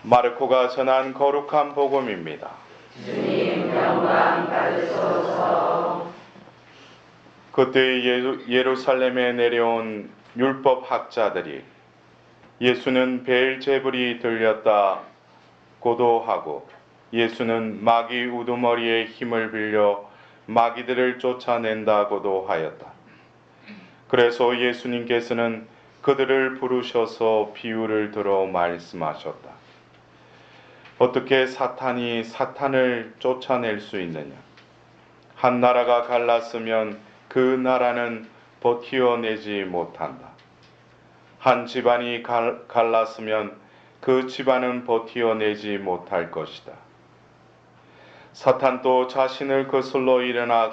마르코가 전한 거룩한 복음입니다. 주님 영광 받으소서. 그때 예루살렘에 내려온 율법 학자들이 예수는 베엘제불이 들렸다고도 하고 예수는 마귀 우두머리의 힘을 빌려 마귀들을 쫓아낸다고도 하였다. 그래서 예수님께서는 그들을 부르셔서 비유를 들어 말씀하셨다. 어떻게 사탄이 사탄을 쫓아낼 수 있느냐? 한 나라가 갈랐으면 그 나라는 버티어내지 못한다. 한 집안이 갈랐으면 그 집안은 버티어내지 못할 것이다. 사탄도 자신을 거슬러 일어나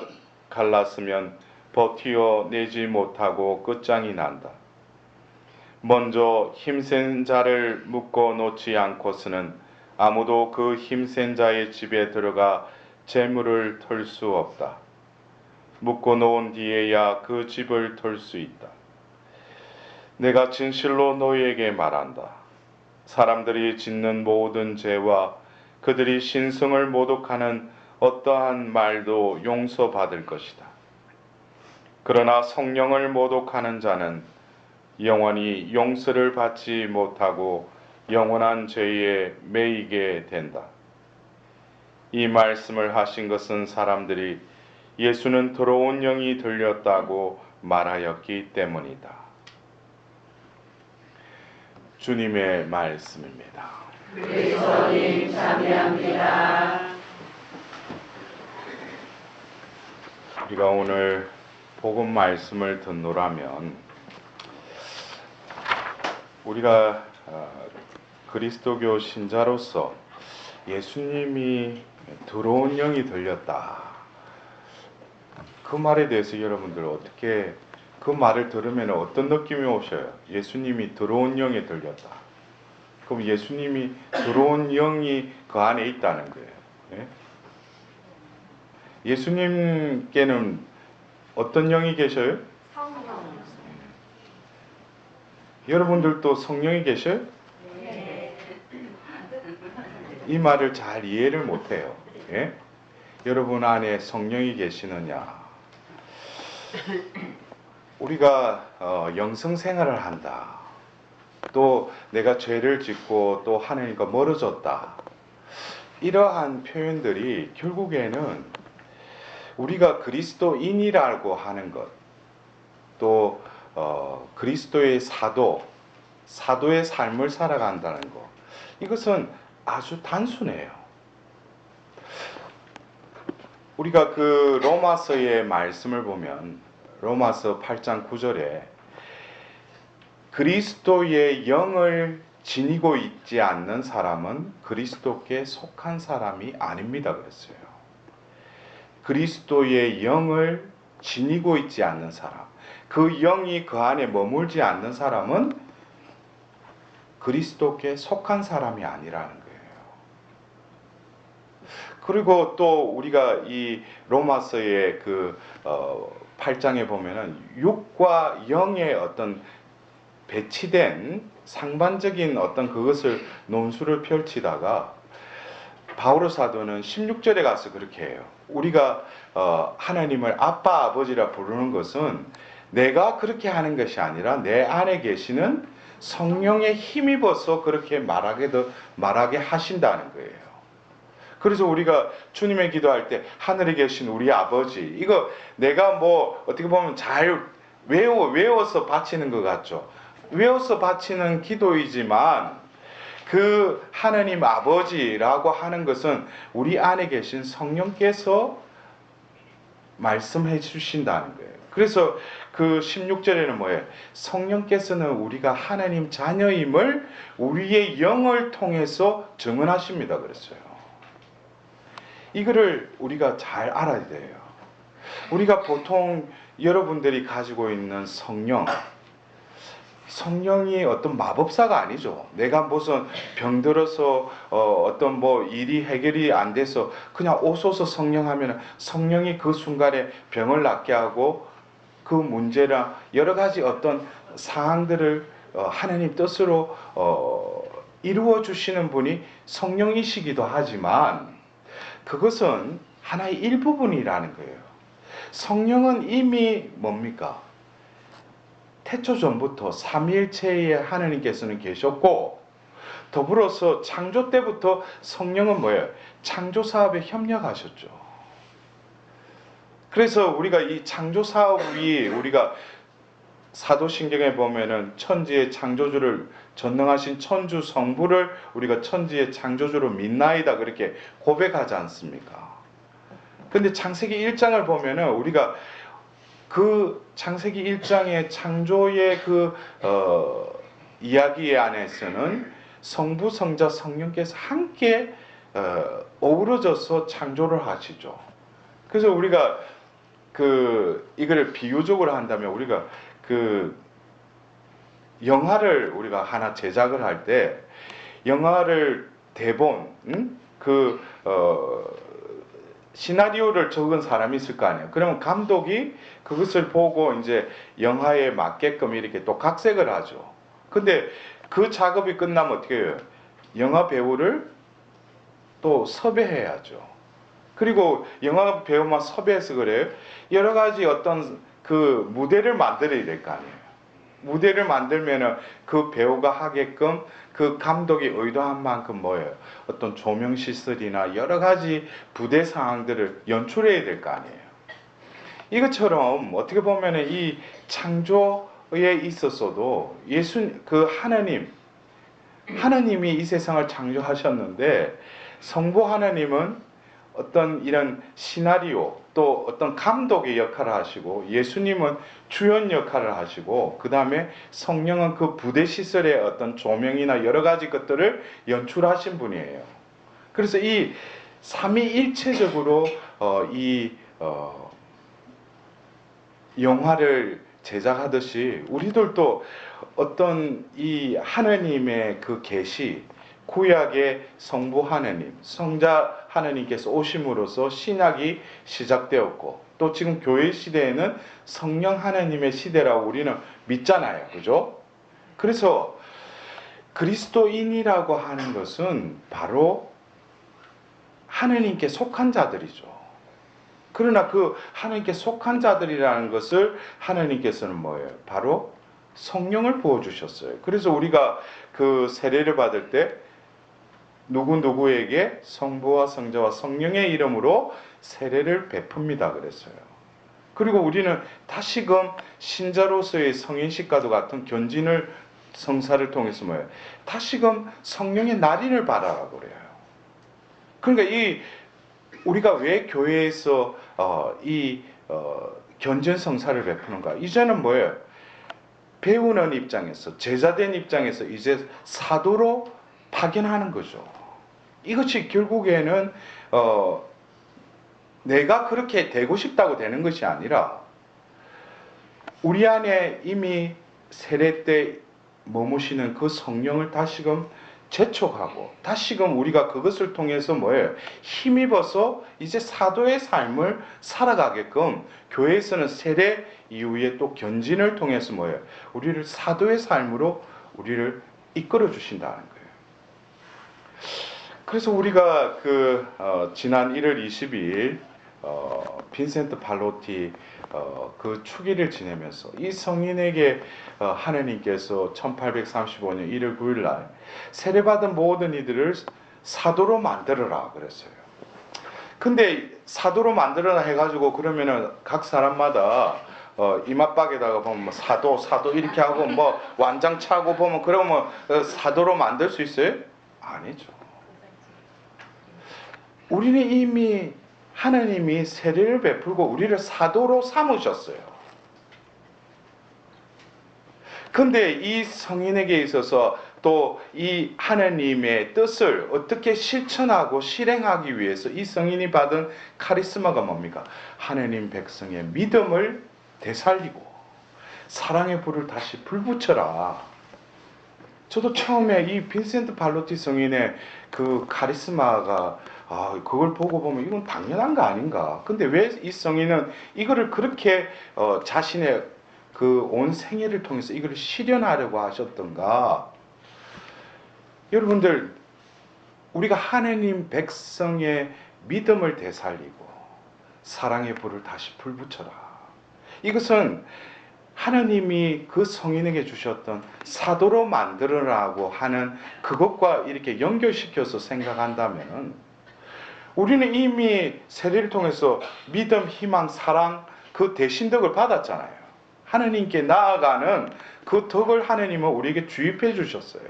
갈랐으면 버티어내지 못하고 끝장이 난다. 먼저 힘센 자를 묶어 놓지 않고서는 아무도 그 힘센 자의 집에 들어가 재물을 털 수 없다. 묶어 놓은 뒤에야 그 집을 털 수 있다. 내가 진실로 너희에게 말한다. 사람들이 짓는 모든 죄와 그들이 신성을 모독하는 어떠한 말도 용서받을 것이다. 그러나 성령을 모독하는 자는 영원히 용서를 받지 못하고 영원한 죄에 매이게 된다. 이 말씀을 하신 것은 사람들이 예수는 더러운 영이 들렸다고 말하였기 때문이다. 주님의 말씀입니다. 그리스도님 참여합니다. 우리가 오늘 복음 말씀을 듣노라면 우리가 그리스도교 신자로서 예수님이 더러운 영이 들렸다. 그 말에 대해서 여러분들 어떻게 그 말을 들으면 어떤 느낌이 오셔요? 예수님이 더러운 영이 들렸다. 그럼 예수님이 더러운 영이 그 안에 있다는 거예요. 예? 예수님께는 어떤 영이 계셔요? 성령. 여러분들도 성령이 계셔요? 네. 이 말을 잘 이해를 못해요. 예? 여러분 안에 성령이 계시느냐? 우리가 영성 생활을 한다. 또 내가 죄를 짓고 또 하나님과 멀어졌다. 이러한 표현들이 결국에는 우리가 그리스도인이라고 하는 것, 또 그리스도의 사도의 삶을 살아간다는 것, 이것은 아주 단순해요. 우리가 그 로마서의 말씀을 보면 로마서 8장 9절에 그리스도의 영을 지니고 있지 않는 사람은 그리스도께 속한 사람이 아닙니다 그랬어요. 그리스도의 영을 지니고 있지 않는 사람, 그 영이 그 안에 머물지 않는 사람은 그리스도께 속한 사람이 아니라는 거예요. 그리고 또 우리가 이 로마서의 그 8장에 보면은 육과 영의 어떤 배치된 상반적인 어떤 그것을 논술을 펼치다가 바오로 사도는 16절에 가서 그렇게 해요. 우리가 하나님을 아빠 아버지라 부르는 것은 내가 그렇게 하는 것이 아니라 내 안에 계시는 성령에 힘입어서 그렇게 말하게 하신다는 거예요. 그래서 우리가 주님의 기도할 때 하늘에 계신 우리 아버지, 이거 내가 뭐 어떻게 보면 잘 외워서 바치는 것 같죠. 외워서 바치는 기도이지만 그 하나님 아버지라고 하는 것은 우리 안에 계신 성령께서 말씀해 주신다는 거예요. 그래서 그 16절에는 뭐예요? 성령께서는 우리가 하나님 자녀임을 우리의 영을 통해서 증언하십니다 그랬어요. 이거를 우리가 잘 알아야 돼요. 우리가 보통 여러분들이 가지고 있는 성령이 어떤 마법사가 아니죠. 내가 무슨 병들어서 어떤 뭐 일이 해결이 안 돼서 그냥 오소서 성령 하면 성령이 그 순간에 병을 낫게 하고 그 문제랑 여러 가지 어떤 상황들을 하나님 뜻으로 이루어 주시는 분이 성령이시기도 하지만 그것은 하나의 일부분이라는 거예요. 성령은 이미 뭡니까? 태초 전부터 삼위일체의 하나님께서는 계셨고, 더불어서 창조 때부터 성령은 뭐예요? 창조 사업에 협력하셨죠. 그래서 우리가 이 창조 사업이 우리가 사도신경에 보면은 천지의 창조주를 전능하신 천주 성부를 우리가 천지의 창조주로 믿나이다 그렇게 고백하지 않습니까? 근데 창세기 1장을 보면은 우리가 그 창세기 1장의 창조의 그 이야기 안에서는 성부, 성자, 성령께서 함께 어우러져서 창조를 하시죠. 그래서 우리가 이거를 비유적으로 한다면 우리가 영화를 우리가 하나 제작을 할 때 영화를 대본, 시나리오를 적은 사람이 있을 거 아니에요. 그러면 감독이 그것을 보고 이제 영화에 맞게끔 이렇게 또 각색을 하죠. 근데 그 작업이 끝나면 어떻게 해요? 영화 배우를 또 섭외해야죠. 그리고 영화 배우만 섭외해서 그래요. 여러 가지 어떤 그 무대를 만들어야 될 거 아니에요. 무대를 만들면은 그 배우가 하게끔 그 감독이 의도한 만큼 뭐예요? 어떤 조명 시설이나 여러 가지 부대 상황들을 연출해야 될 거 아니에요. 이것처럼 어떻게 보면은 이 창조에 있어서도 하나님이 이 세상을 창조하셨는데 성부 하나님은 어떤 이런 시나리오 또 어떤 감독의 역할을 하시고 예수님은 주연 역할을 하시고 그 다음에 성령은 그 부대 시설의 어떤 조명이나 여러 가지 것들을 연출하신 분이에요. 그래서 이 삼위일체적으로 영화를 제작하듯이 우리들도 어떤 이 하나님의 그 계시 구약의 성부 하나님, 성자 하나님께서 오심으로써 신약이 시작되었고 또 지금 교회 시대에는 성령 하나님의 시대라고 우리는 믿잖아요. 그죠? 그래서 그리스도인이라고 하는 것은 바로 하나님께 속한 자들이죠. 그러나 그 하나님께 속한 자들이라는 것을 하나님께서는 뭐예요? 바로 성령을 부어주셨어요. 그래서 우리가 그 세례를 받을 때 누구에게 성부와 성자와 성령의 이름으로 세례를 베풉니다 그랬어요. 그리고 우리는 다시금 신자로서의 성인식과도 같은 견진을 성사를 통해서 뭐예요? 다시금 성령의 날인을 받아라고 그래요. 그러니까 우리가 왜 교회에서 견진 성사를 베푸는가? 이제는 뭐예요? 배우는 입장에서 제자된 입장에서 이제 사도로 파견하는 거죠. 이것이 결국에는 내가 그렇게 되고 싶다고 되는 것이 아니라 우리 안에 이미 세례 때 머무시는 그 성령을 다시금 재촉하고 다시금 우리가 그것을 통해서 뭐예요? 힘입어서 이제 사도의 삶을 살아가게끔 교회에서는 세례 이후에 또 견진을 통해서 뭐예요? 우리를 사도의 삶으로 우리를 이끌어 주신다는 거예요. 그래서 우리가 지난 1월 22일 빈센트 팔로티 그 축일을 지내면서 이 성인에게 하나님께서 1835년 1월 9일 날 세례받은 모든 이들을 사도로 만들어라 그랬어요. 근데 사도로 만들어라 해가지고 그러면은 각 사람마다 이마박에다가 보면 뭐 사도 이렇게 하고 뭐 완장 차고 보면 그러면 사도로 만들 수 있어요? 아니죠. 우리는 이미 하나님이 세례를 베풀고 우리를 사도로 삼으셨어요. 근데 이 성인에게 있어서 또 이 하나님의 뜻을 어떻게 실천하고 실행하기 위해서 이 성인이 받은 카리스마가 뭡니까? 하나님 백성의 믿음을 되살리고 사랑의 불을 다시 불붙여라. 저도 처음에 이 빈센트 팔로티 성인의 그 카리스마가 그걸 보고 보면 이건 당연한 거 아닌가. 근데 왜 이 성인은 이거를 그렇게 자신의 그 온 생애를 통해서 이걸 실현하려고 하셨던가. 여러분들, 우리가 하느님 백성의 믿음을 되살리고 사랑의 불을 다시 불붙여라. 이것은 하나님이 그 성인에게 주셨던 사도로 만들어라고 하는 그것과 이렇게 연결시켜서 생각한다면 우리는 이미 세례를 통해서 믿음, 희망, 사랑 그 대신덕을 받았잖아요. 하나님께 나아가는 그 덕을 하나님은 우리에게 주입해 주셨어요.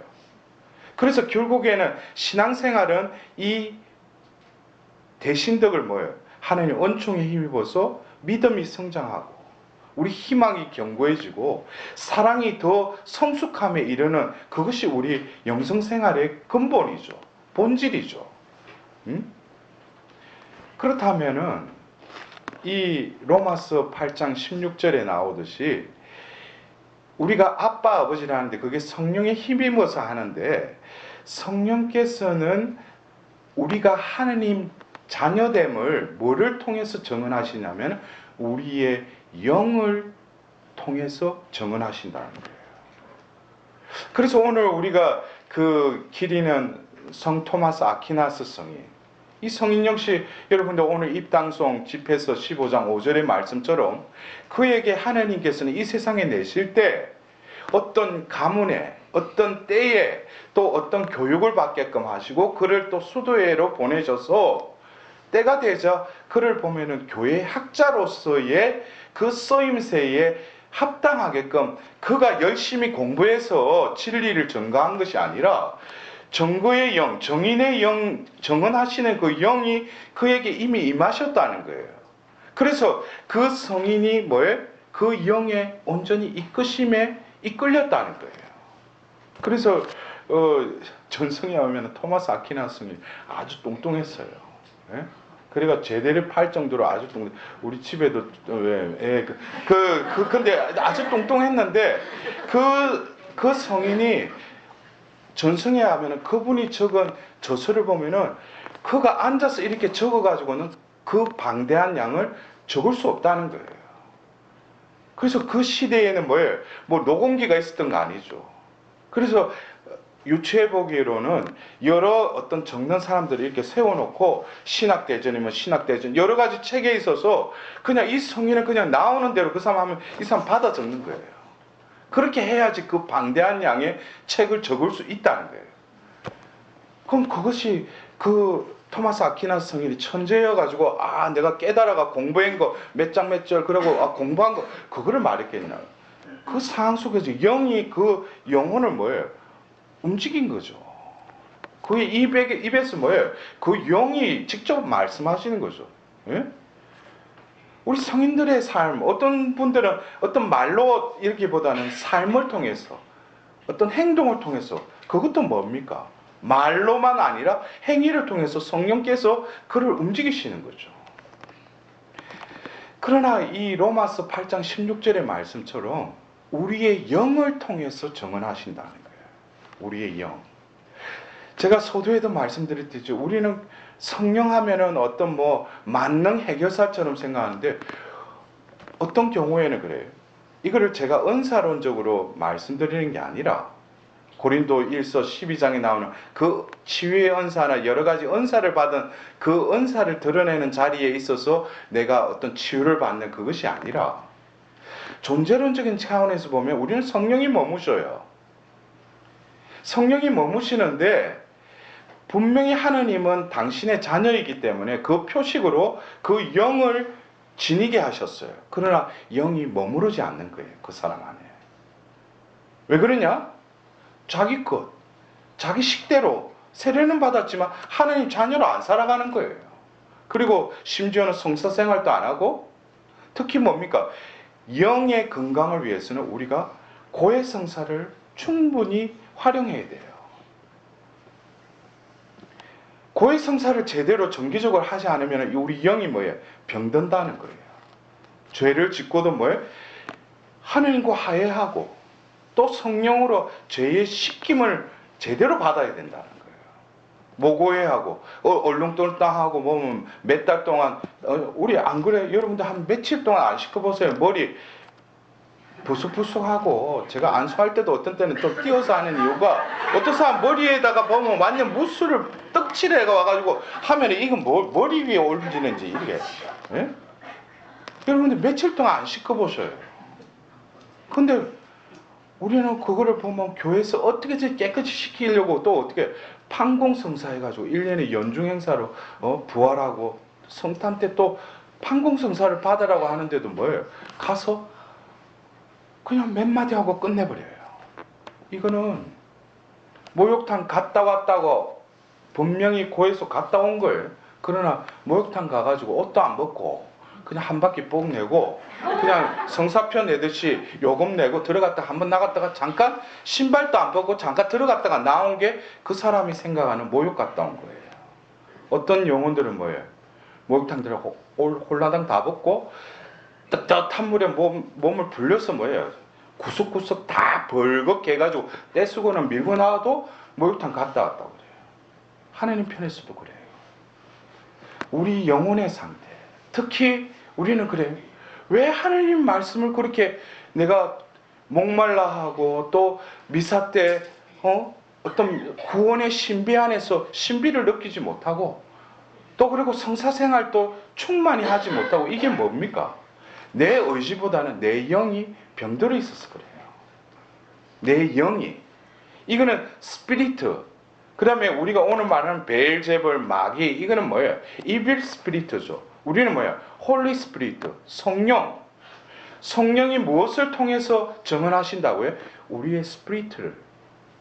그래서 결국에는 신앙생활은 이 대신덕을 뭐예요? 하나님恩寵에 힘입어서 믿음이 성장하고 우리 희망이 견고해지고 사랑이 더 성숙함에 이르는 그것이 우리 영성생활의 근본이죠. 본질이죠. 그렇다면은 이 로마서 8장 16절에 나오듯이 우리가 아빠 아버지를 하는데 그게 성령의 힘입어서 하는데 성령께서는 우리가 하느님 자녀됨을 뭐를 통해서 정언하시냐면 우리의 영을 통해서 정언하신다는 거예요. 그래서 오늘 우리가 그 기리는 성 토마스 아퀴나스 성인, 이 성인 역시 여러분들 오늘 입당송 집회서 15장 5절의 말씀처럼 그에게 하나님께서는 이 세상에 내실 때 어떤 가문에 어떤 때에 또 어떤 교육을 받게끔 하시고 그를 또 수도회로 보내셔서 때가 되자 그를 보면은 교회 학자로서의 그 쓰임새에 합당하게끔 그가 열심히 공부해서 진리를 전가한 것이 아니라 정거의 영, 정인의 영, 정언하시는 그 영이 그에게 이미 임하셨다는 거예요. 그래서 그 성인이 뭐예요? 그 영에 온전히 이끄심에 이끌렸다는 거예요. 그래서 전성에 오면 토마스 아퀴나스 성이 아주 뚱뚱했어요. 예? 그래가 제대를 팔 정도로 아주 우리 집에도 근데 아주 뚱뚱했는데 그 성인이 전성에 하면은 그분이 적은 저서를 보면은 그가 앉아서 이렇게 적어가지고는 그 방대한 양을 적을 수 없다는 거예요. 그래서 그 시대에는 뭐예요? 뭐 녹음기가 있었던 거 아니죠. 그래서 유추해 보기로는 여러 어떤 적는 사람들을 이렇게 세워놓고 신학대전이면 신학대전 여러 가지 책에 있어서 그냥 이 성인은 그냥 나오는 대로 그 사람 하면 이 사람 받아 적는 거예요. 그렇게 해야지 그 방대한 양의 책을 적을 수 있다는 거예요. 그럼 그것이 그 토마스 아퀴나스 성인이 천재여가지고 내가 깨달아가 공부한 거 몇 장 몇 절 그러고 공부한 거 그거를 말했겠냐. 그 상황 속에서 영이 그 영혼을 뭐예요? 움직인 거죠. 그의 입에서 뭐예요? 그 영이 직접 말씀하시는 거죠. 예? 우리 성인들의 삶, 어떤 분들은 어떤 말로 이렇게보다는 삶을 통해서, 어떤 행동을 통해서, 그것도 뭡니까? 말로만 아니라 행위를 통해서 성령께서 그를 움직이시는 거죠. 그러나 이 로마서 8장 16절의 말씀처럼 우리의 영을 통해서 정언하신다는 거예요. 우리의 영. 제가 서두에도 말씀드렸듯이 우리는 성령 하면은 어떤 만능 해결사처럼 생각하는데 어떤 경우에는 그래요. 이거를 제가 은사론적으로 말씀드리는 게 아니라 고린도 1서 12장에 나오는 그 치유의 은사나 여러 가지 은사를 받은 그 은사를 드러내는 자리에 있어서 내가 어떤 치유를 받는 그것이 아니라 존재론적인 차원에서 보면 우리는 성령이 머무셔요. 성령이 머무시는데 분명히 하나님은 당신의 자녀이기 때문에 그 표식으로 그 영을 지니게 하셨어요. 그러나 영이 머무르지 않는 거예요. 그 사람 안에. 왜 그러냐? 자기 것, 자기 식대로 세례는 받았지만 하나님 자녀로 안 살아가는 거예요. 그리고 심지어는 성사생활도 안 하고 특히 뭡니까? 영의 건강을 위해서는 우리가 고해성사를 충분히 활용해야 돼요. 고해성사를 제대로 정기적으로 하지 않으면 우리 영이 뭐예요? 병든다는 거예요. 죄를 짓고도 뭐예요? 하나님과 화해하고 또 성령으로 죄의 씻김을 제대로 받아야 된다는 거예요. 모고해하고 얼렁뚱땅하고 몇 달 동안 우리 안 그래? 여러분들 한 며칠 동안 안 씻어보세요. 머리 부석부석하고 제가 안수할 때도 어떤 때는 좀 띄어서 하는 이유가 어떤 사람 머리에다가 보면 완전 무스를 떡칠해가 와가지고 하면 이건 머리 위에 올리는지 이렇게. 예? 여러분들 며칠 동안 안 씻어보셔요. 근데 우리는 그거를 보면 교회에서 어떻게 깨끗이 시키려고 또 어떻게 판공성사 해가지고 1년에 연중 행사로 부활하고 성탄 때 또 판공성사를 받으라고 하는데도 뭐예요? 가서 그냥 몇 마디 하고 끝내버려요. 이거는 목욕탕 갔다 왔다고 분명히 고에서 갔다 온 거예요. 그러나 목욕탕 가가지고 옷도 안 벗고 그냥 한 바퀴 뽕 내고 그냥 성사표 내듯이 요금 내고 들어갔다가 한번 나갔다가 잠깐 신발도 안 벗고 잠깐 들어갔다가 나온 게 그 사람이 생각하는 목욕 갔다 온 거예요. 어떤 영혼들은 뭐예요? 목욕탕 들어가고 홀라당 다 벗고 따뜻한 물에 몸을 불려서 뭐예요? 구석구석 다 벌겋게 해가지고 떼쓰고는 밀고 나와도 목욕탕 갔다 왔다고 그래요. 하나님 편에서도 그래요. 우리 영혼의 상태, 특히 우리는 그래요. 왜 하나님 말씀을 그렇게 내가 목말라 하고 또 미사 때 어떤 구원의 신비 안에서 신비를 느끼지 못하고 또 그리고 성사생활도 충만히 하지 못하고 이게 뭡니까? 내 의지보다는 내 영이 병들어 있어서 그래요. 내 영이. 이거는 스피리트. 그 다음에 우리가 오늘 말하는 베엘제불, 마귀, 이거는 뭐예요? 이빌 스피리트죠. 우리는 뭐예요? 홀리 스피리트, 성령. 성령이 무엇을 통해서 정언하신다고요? 우리의 스피리트를.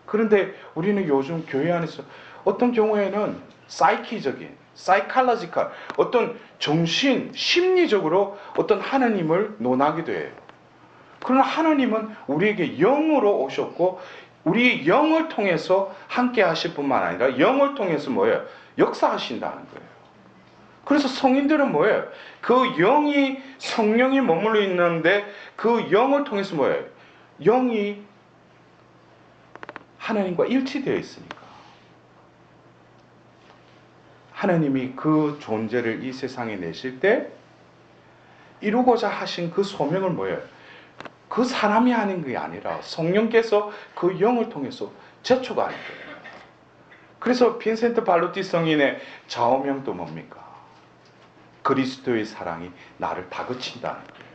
그런데 우리는 요즘 교회 안에서 어떤 경우에는 사이키적인, 사이칼러지컬, 어떤 정신, 심리적으로 어떤 하나님을 논하기도 해요. 그러나 하나님은 우리에게 영으로 오셨고 우리 영을 통해서 함께 하실 뿐만 아니라 영을 통해서 뭐예요? 역사하신다는 거예요. 그래서 성인들은 뭐예요? 그 영이 성령이 머물러 있는데 그 영을 통해서 뭐예요? 영이 하나님과 일치되어 있으니까. 하나님이 그 존재를 이 세상에 내실 때 이루고자 하신 그 소명을 뭐예요? 그 사람이 하는 게 아니라 성령께서 그 영을 통해서 제초가 하는 거예요. 그래서 빈센트 발로티 성인의 좌우명도 뭡니까? 그리스도의 사랑이 나를 다그친다는 거예요.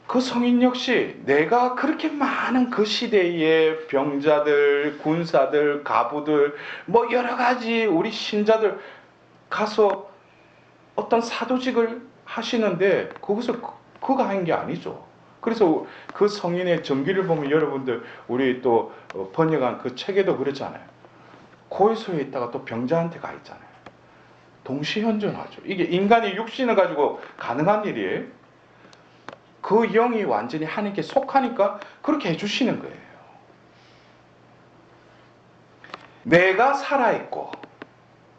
그 성인 역시 내가 그렇게 많은 그 시대의 병자들, 군사들, 가부들, 뭐 여러 가지 우리 신자들 가서 어떤 사도직을 하시는데 그것을 그가 한 게 아니죠. 그래서 그 성인의 전기를 보면 여러분들 우리 또 번역한 그 책에도 그렇잖아요. 고해소에 있다가 또 병자한테 가 있잖아요. 동시현존하죠. 이게 인간의 육신을 가지고 가능한 일이에요. 그 영이 완전히 하나님께 속하니까 그렇게 해주시는 거예요. 내가 살아있고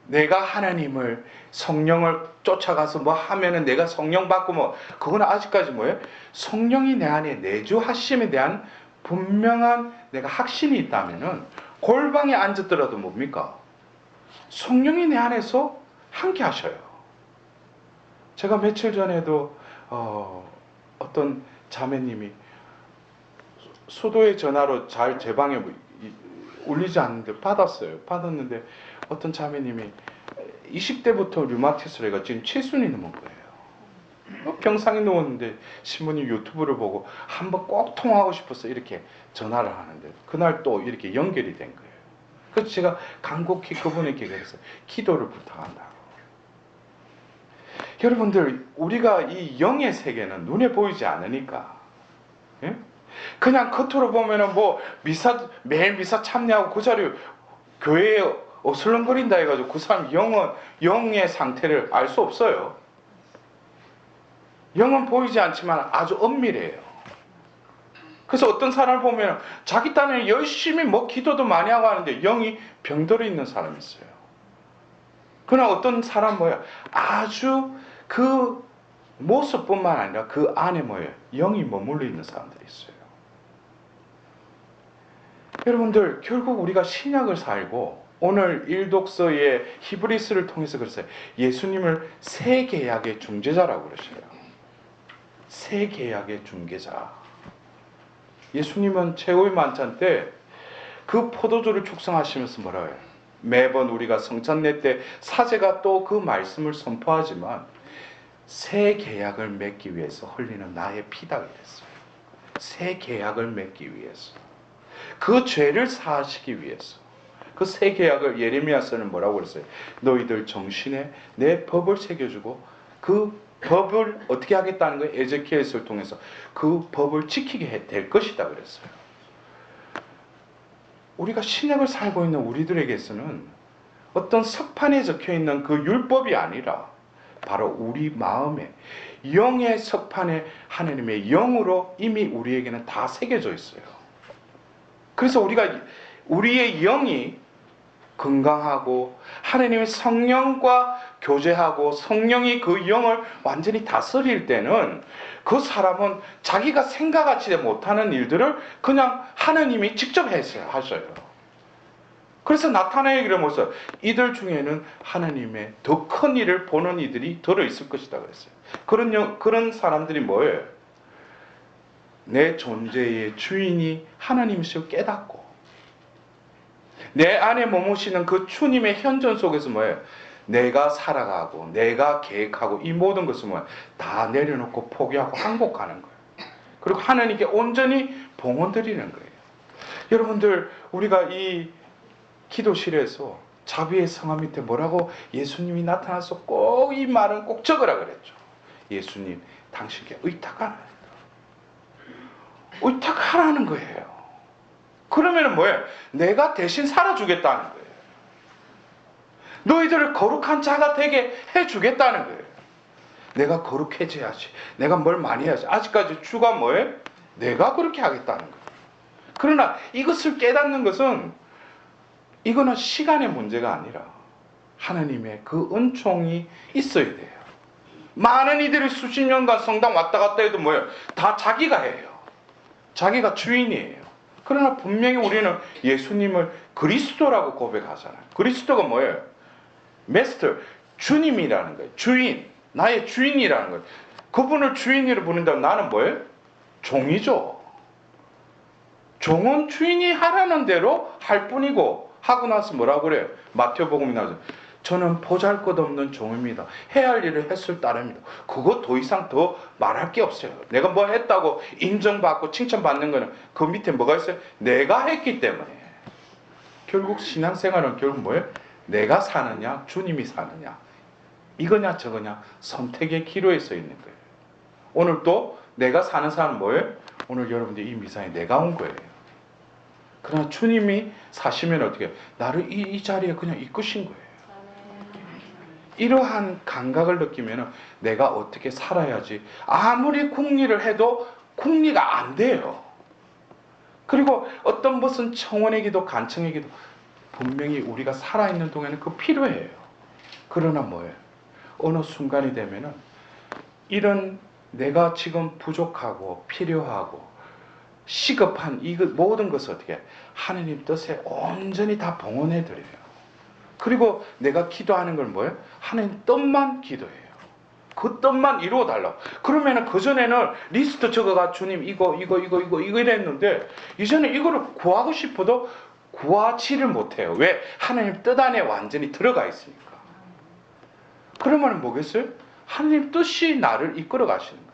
내가 하나님을 성령을 쫓아가서 뭐 하면은 내가 성령 받고 뭐 그건 아직까지 뭐예요? 성령이 내 안에 내주하심에 대한 분명한 내가 확신이 있다면은 골방에 앉았더라도 뭡니까? 성령이 내 안에서 함께 하셔요. 제가 며칠 전에도 어떤 자매님이 수도의 전화로 잘 제 방에 울리지 않는데 받았어요. 받았는데 어떤 자매님이 20대부터 류마티스가 지금 7순이 넘은 거예요. 병상에 누웠는데 신부님 유튜브를 보고 한번 꼭 통화하고 싶어서 이렇게 전화를 하는데 그날 또 이렇게 연결이 된 거예요. 그래서 제가 간곡히 그분에게 그래서 기도를 부탁한다고. 여러분들 우리가 이 영의 세계는 눈에 보이지 않으니까 예? 그냥 겉으로 보면은 뭐 매일 미사 참여하고 그 자리에 교회에 어슬렁거린다 해가지고 그 사람 영의 상태를 알 수 없어요. 영은 보이지 않지만 아주 엄밀해요. 그래서 어떤 사람을 보면 자기 딴에 열심히 뭐 기도도 많이 하고 하는데 영이 병들어 있는 사람이 있어요. 그러나 어떤 사람 아주 그 모습뿐만 아니라 그 안에 영이 머물러 있는 사람들이 있어요. 여러분들 결국 우리가 신약을 살고 오늘 일독서의 히브리스를 통해서 그랬어요. 예수님을 새 계약의 중재자라고 그러셔요. 새 계약의 중개자. 예수님은 최후의 만찬 때 그 포도주를 축성하시면서 뭐라 해요? 매번 우리가 성찬례 때 사제가 또 그 말씀을 선포하지만 새 계약을 맺기 위해서 흘리는 나의 피다 그랬어요. 새 계약을 맺기 위해서, 그 죄를 사하시기 위해서. 그 새 계약을 예레미야서는 뭐라고 그랬어요? 너희들 정신에 내 법을 새겨주고 그 법을 어떻게 하겠다는 거예요? 에제키엘서를 통해서 그 법을 지키게 될 것이다 그랬어요. 우리가 신약을 살고 있는 우리들에게서는 어떤 석판에 적혀있는 그 율법이 아니라 바로 우리 마음에 영의 석판에 하나님의 영으로 이미 우리에게는 다 새겨져 있어요. 그래서 우리의 영이 건강하고 하나님의 성령과 교제하고 성령이 그 영을 완전히 다스릴 때는 그 사람은 자기가 생각하지 못하는 일들을 그냥 하나님이 직접 하셔요. 그래서 나타나의 길을 뭐서 이들 중에는 하나님의 더 큰 일을 보는 이들이 들어있을 것이다 그랬어요. 그런 사람들이 뭐예요? 내 존재의 주인이 하나님이시고 깨닫고 내 안에 머무시는 그 주님의 현존 속에서 뭐예요? 내가 살아가고 내가 계획하고 이 모든 것을 뭐예요? 다 내려놓고 포기하고 항복하는 거예요. 그리고 하나님께 온전히 봉헌드리는 거예요. 여러분들, 우리가 이 기도실에서 자비의 성화 밑에 뭐라고 예수님이 나타나서 꼭 이 말은 꼭 적으라 그랬죠. 예수님, 당신께 의탁하라는 거예요. 그러면 뭐예요? 내가 대신 살아주겠다는 거예요. 너희들을 거룩한 자가 되게 해주겠다는 거예요. 내가 거룩해져야지. 내가 뭘 많이 해야지. 아직까지 주가 뭐예요? 내가 그렇게 하겠다는 거예요. 그러나 이것을 깨닫는 것은 이거는 시간의 문제가 아니라 하나님의 그 은총이 있어야 돼요. 많은 이들이 수십 년간 성당 왔다 갔다 해도 뭐예요? 다 자기가 해요. 자기가 주인이에요. 그러나 분명히 우리는 예수님을 그리스도라고 고백하잖아요. 그리스도가 뭐예요? 메스터, 주님이라는 거예요. 주인, 나의 주인이라는 거예요. 그분을 주인으로 부른다면 나는 뭐예요? 종이죠. 종은 주인이 하라는 대로 할 뿐이고, 하고 나서 뭐라고 그래요? 마태복음이 나오죠. 저는 보잘것없는 종입니다. 해야 할 일을 했을 따름입니다. 그거 더 이상 더 말할 게 없어요. 내가 뭐 했다고 인정받고 칭찬받는 거는 그 밑에 뭐가 있어요? 내가 했기 때문에. 결국 신앙생활은 결국 뭐예요? 내가 사느냐 주님이 사느냐, 이거냐 저거냐 선택의 기로에 서 있는 거예요. 오늘 또 내가 사는 사람은 뭐예요? 오늘 여러분들 이 미사에 내가 온 거예요. 그러나 주님이 사시면 어떻게 해요? 나를 이 자리에 그냥 이끄신 거예요. 이러한 감각을 느끼면 내가 어떻게 살아야지, 아무리 궁리를 해도 궁리가 안 돼요. 그리고 어떤 무슨 청원의 기도, 간청의 기도, 분명히 우리가 살아있는 동안에는 그거 필요해요. 그러나 뭐예요? 어느 순간이 되면은 이런 내가 지금 부족하고 필요하고 시급한 이 모든 것을 어떻게 하느님 뜻에 온전히 다 봉헌해 드려요. 그리고 내가 기도하는 건 뭐예요? 하나님 뜻만 기도해요. 그 뜻만 이루어 달라고. 그러면은 그전에는 리스트 적어가 주님 이거 이랬는데 이제는 이거를 구하고 싶어도 구하지를 못해요. 왜? 하나님 뜻 안에 완전히 들어가 있으니까. 그러면 뭐겠어요? 하나님 뜻이 나를 이끌어 가시는 거예요.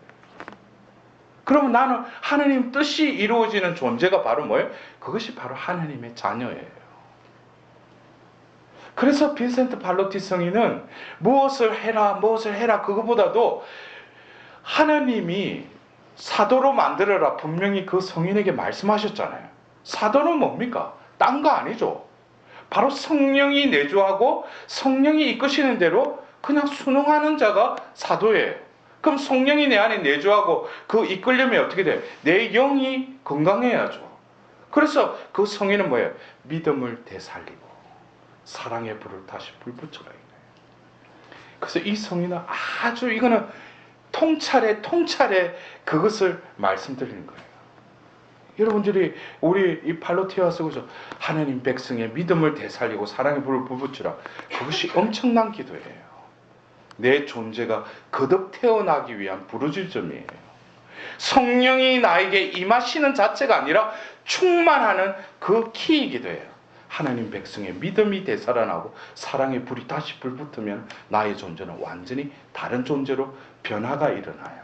그러면 나는 하나님 뜻이 이루어지는 존재가 바로 뭐예요? 그것이 바로 하나님의 자녀예요. 그래서 빈센트 발로티 성인은 무엇을 해라 그거보다도 하나님이 사도로 만들어라 분명히 그 성인에게 말씀하셨잖아요. 사도는 뭡니까? 딴 거 아니죠. 바로 성령이 내주하고 성령이 이끄시는 대로 그냥 순응하는 자가 사도예요. 그럼 성령이 내 안에 내주하고 그 이끌려면 어떻게 돼요? 내 영이 건강해야죠. 그래서 그 성인은 뭐예요? 믿음을 되살리고 사랑의 불을 다시 불붙여라. 그래서 이 성인은 아주 이거는 통찰에 그것을 말씀드리는 거예요. 여러분들이 우리 이 발로티아 쓰고서 하나님 백성의 믿음을 되살리고 사랑의 불을 불붙이라. 그것이 엄청난 기도예요. 내 존재가 거듭 태어나기 위한 부르짖음이에요. 성령이 나에게 임하시는 자체가 아니라 충만하는 그 키이기도 해요. 하나님 백성의 믿음이 되살아나고 사랑의 불이 다시 불붙으면 나의 존재는 완전히 다른 존재로 변화가 일어나요.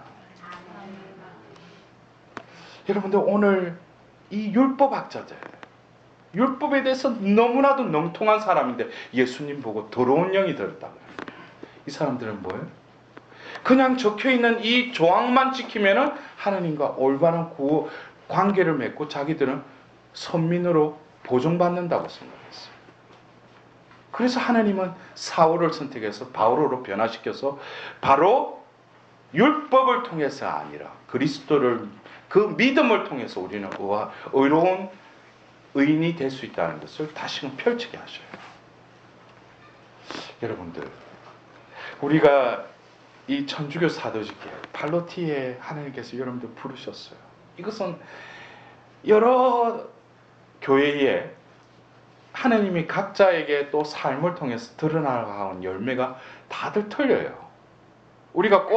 여러분들 오늘 이 율법학자들, 율법에 대해서 너무나도 능통한 사람인데 예수님 보고 더러운 영이 들었다. 이 사람들은 뭐예요? 그냥 적혀있는 이 조항만 지키면은 하나님과 올바른 관계를 맺고 자기들은 선민으로 보존받는다고 생각했어요. 그래서 하나님은 사울을 선택해서 바울로 변화시켜서 바로 율법을 통해서 아니라 그리스도를, 그 믿음을 통해서 우리는 의로운 의인이 될 수 있다는 것을 다시금 펼치게 하셔요. 여러분들, 우리가 이 천주교 사도직계 팔로티에 하나님께서 여러분들 부르셨어요. 이것은 여러 교회에 하나님이 각자에게 또 삶을 통해서 드러나가는 열매가 다들 틀려요. 우리가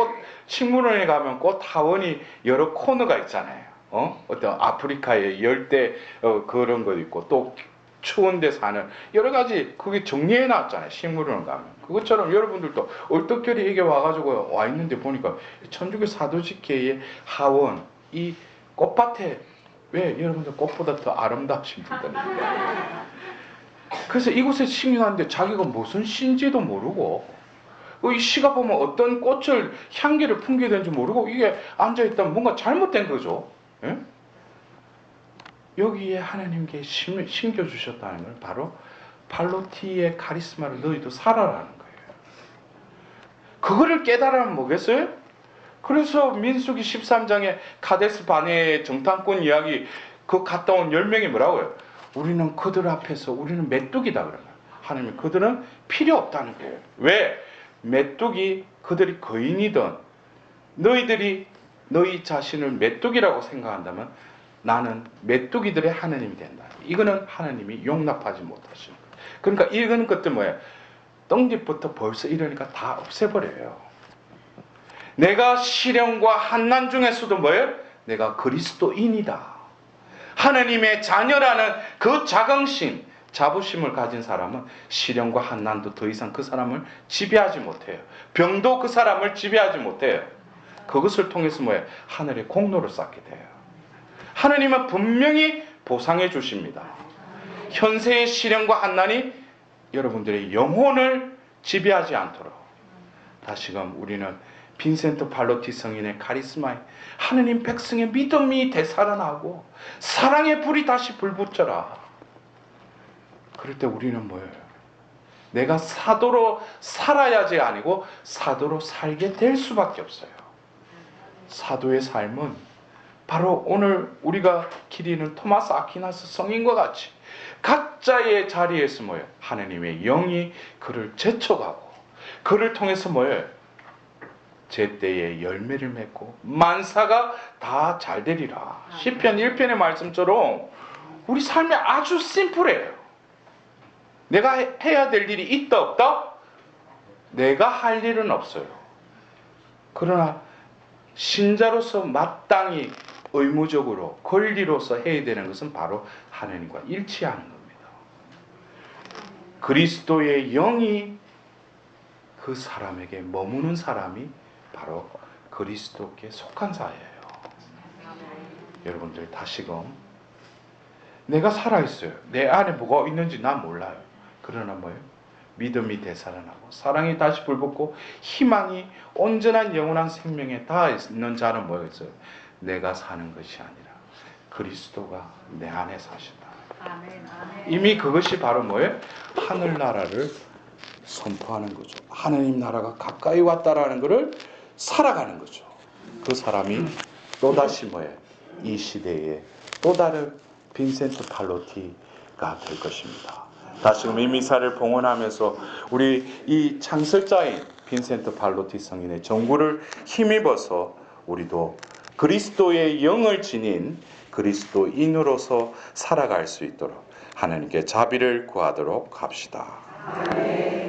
식물원에 가면 꽃 하원이 여러 코너가 있잖아요. 어떤 아프리카의 열대 그런 거 있고 또 추운 데 사는 여러 가지 그게 정리해 놨잖아요. 식물원 가면. 그것처럼 여러분들도 얼떨결에 이게 와가지고 와 있는데 보니까 천주교 사도직계의 하원, 이 꽃밭에 왜 여러분들 꽃보다 더 아름다우신 분들이 그래서 이곳에 식민하는데 자기가 무슨 신지도 모르고 이 시가 보면 어떤 꽃을 향기를 풍기게 되는지 모르고 이게 앉아있다면 뭔가 잘못된 거죠. 예? 여기에 하나님께 심겨주셨다는 걸 바로 팔로티의 카리스마를 너희도 살아라는 거예요. 그거를 깨달으면 뭐겠어요? 그래서 민수기 13장에 카데스 바네의 정탐꾼 이야기 그 갔다 온 10명이 뭐라고요? 우리는 그들 앞에서 우리는 메뚜기다 그러는 거예요. 하나님이 그들은 필요 없다는 거예요. 왜? 메뚜기 그들이 거인이든 너희들이 너희 자신을 메뚜기라고 생각한다면 나는 메뚜기들의 하나님이 된다. 이거는 하나님이 용납하지 못하시는 거예요. 그러니까 이런 것들 뭐예요? 떡잎부터 벌써 이러니까 다 없애버려요. 내가 시련과 환난 중에서도 뭐예요? 내가 그리스도인이다. 하나님의 자녀라는 그 자긍심, 자부심을 가진 사람은 시련과 환난도 더 이상 그 사람을 지배하지 못해요. 병도 그 사람을 지배하지 못해요. 그것을 통해서 뭐예요? 하늘의 공로를 쌓게 돼요. 하나님은 분명히 보상해 주십니다. 현세의 시련과 환난이 여러분들의 영혼을 지배하지 않도록 다시금 우리는 빈센트 팔로티 성인의 카리스마에 하느님 백성의 믿음이 되살아나고 사랑의 불이 다시 불붙어라. 그럴 때 우리는 뭐예요? 내가 사도로 살아야지 아니고 사도로 살게 될 수밖에 없어요. 사도의 삶은 바로 오늘 우리가 기리는 토마스 아퀴나스 성인과 같이 각자의 자리에서 뭐예요? 하나님의 영이 그를 제쳐가고 그를 통해서 뭐예요? 제때에 열매를 맺고 만사가 다 잘 되리라. 시편 1편의 말씀처럼 우리 삶이 아주 심플해요. 내가 해야 될 일이 있다 없다? 내가 할 일은 없어요. 그러나 신자로서 마땅히 의무적으로 권리로서 해야 되는 것은 바로 하나님과 일치하는 겁니다. 그리스도의 영이 그 사람에게 머무는 사람이 바로 그리스도께 속한 자예요. 여러분들 다시금 내가 살아있어요. 내 안에 뭐가 있는지 난 몰라요. 그러나 뭐예요? 믿음이 되살아나고 사랑이 다시 불붙고 희망이 온전한 영원한 생명에 닿아 있는 자는 뭐였어요? 내가 사는 것이 아니라 그리스도가 내 안에 사신다. 이미 그것이 바로 뭐예요? 하늘나라를 선포하는 거죠. 하나님 나라가 가까이 왔다라는 것을 살아가는 거죠. 그 사람이 또다시 뭐예요? 이 시대에 또 다른 빈센트 팔로티가 될 것입니다. 다시금 이 미사를 봉헌하면서 우리 이 창설자인 빈센트 팔로티 성인의 정구를 힘입어서 우리도 그리스도의 영을 지닌 그리스도인으로서 살아갈 수 있도록 하나님께 자비를 구하도록 합시다. 아멘.